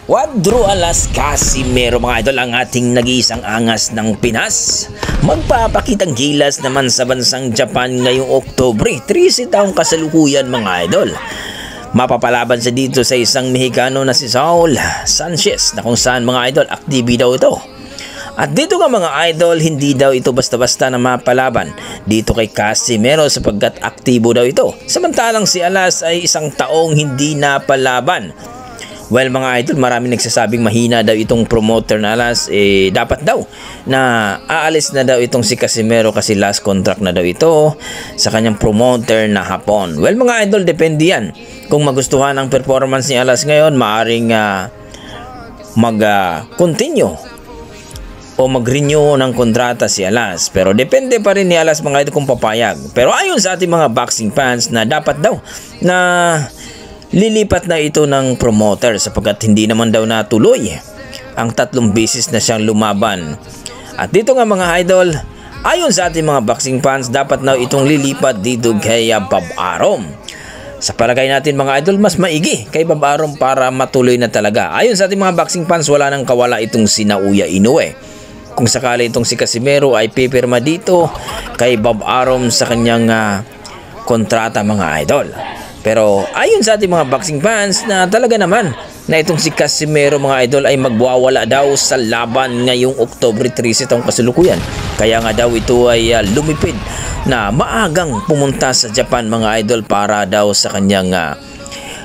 Cuadro Alas Casimero mga idol, ang ating nag-iisang angas ng Pinas. Magpapakitang gilas naman sa bansang Japan ngayong Oktubre 13 taong kasalukuyan mga idol. Mapapalaban siya dito sa isang Mexicano na si Saul Sanchez na kung saan mga idol aktibi daw ito. At dito nga mga idol, hindi daw ito basta-basta na mapalaban dito kay Casimero sapagkat aktibo daw ito. Samantalang si Alas ay isang taong hindi napalaban. Well mga idol, marami nagsasabing mahina daw itong promoter na Alas. Dapat daw na aalis na daw itong si Casimero kasi last contract na daw ito sa kanyang promoter na Hapon. Well mga idol, depende yan. Kung magustuhan ang performance ni Alas ngayon, maaring mag-continue o mag-renew ng kontrata si Alas. Pero depende pa rin ni Alas mga idol kung papayag. Pero ayon sa ating mga boxing fans na dapat daw na lilipat na ito ng promoter sapagkat hindi naman daw natuloy ang 3 beses na siyang lumaban. At dito nga mga idol, ayon sa ating mga boxing fans, dapat na itong lilipat dito kay Bob Arum. Sa palagay natin mga idol, mas maigi kay Bob Arum para matuloy na talaga. Ayon sa ating mga boxing fans, wala nang kawala itong si Naoya Inoue. Kung sakali itong si Casimero ay pipirma dito kay Bob Arum sa kanyang kontrata mga idol. Pero ayon sa ating mga boxing fans na talaga naman na itong si Casimero mga idol ay magwawala daw sa laban ngayong Oktubre 13 taong kasalukuyan. Kaya nga daw ito ay lumipid na maagang pumunta sa Japan mga idol para daw sa kanyang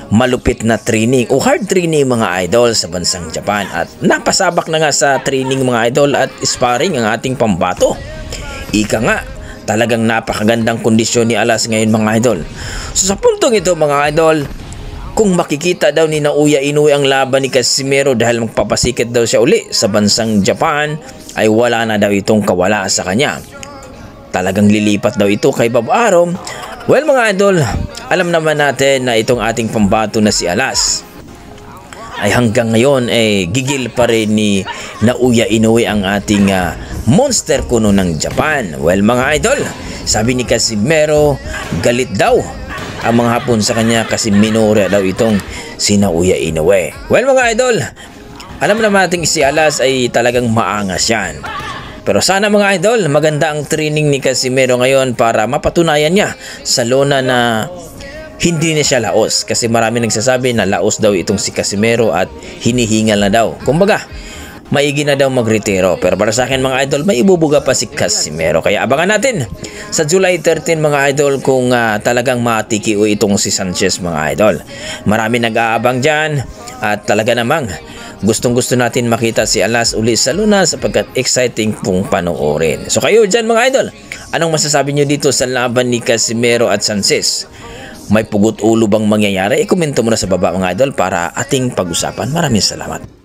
malupit na training o hard training mga idol sa bansang Japan. At napasabak na nga sa training mga idol at sparring ang ating pambato. Ika nga, talagang napakagandang kondisyon ni Alas ngayon mga idol. So sa puntong ito mga idol, kung makikita daw ni Naoya Inoue ang laban ni Casimero dahil magpapasikit daw siya uli sa bansang Japan, ay wala na daw itong kawala sa kanya. Talagang lilipat daw ito kay Bob Arum. Well mga idol, alam naman natin na itong ating pambato na si Alas ay hanggang ngayon gigil pa rin ni Naoya Inoue ang ating monster kuno ng Japan. Well mga idol, sabi ni Casimero, galit daw ang mga Hapon sa kanya kasi minura daw itong si Naoya Inoue. Well mga idol, alam naman natin si Alas ay talagang maangas yan. Pero sana mga idol, maganda ang training ni Casimero ngayon para mapatunayan niya sa lona na hindi na siya laos. Kasi marami nagsasabi na laos daw itong si Casimero at hinihingal na daw. Kumbaga, maigi na daw magretiro. Pero para sa akin mga idol, may ibubuga pa si Casimero. Kaya abangan natin sa July 13 mga idol kung talagang matikiu itong si Sanchez mga idol. Marami nag-aabang dyan at talaga namang gustong-gusto natin makita si Alas uli sa luna sapagkat exciting pong panoorin. So kayo dyan mga idol, anong masasabi nyo dito sa laban ni Casimero at Sanchez? May pugot ulo bang mangyayari? I-komento mo na sa baba mga idol para ating pag-usapan. Maraming salamat.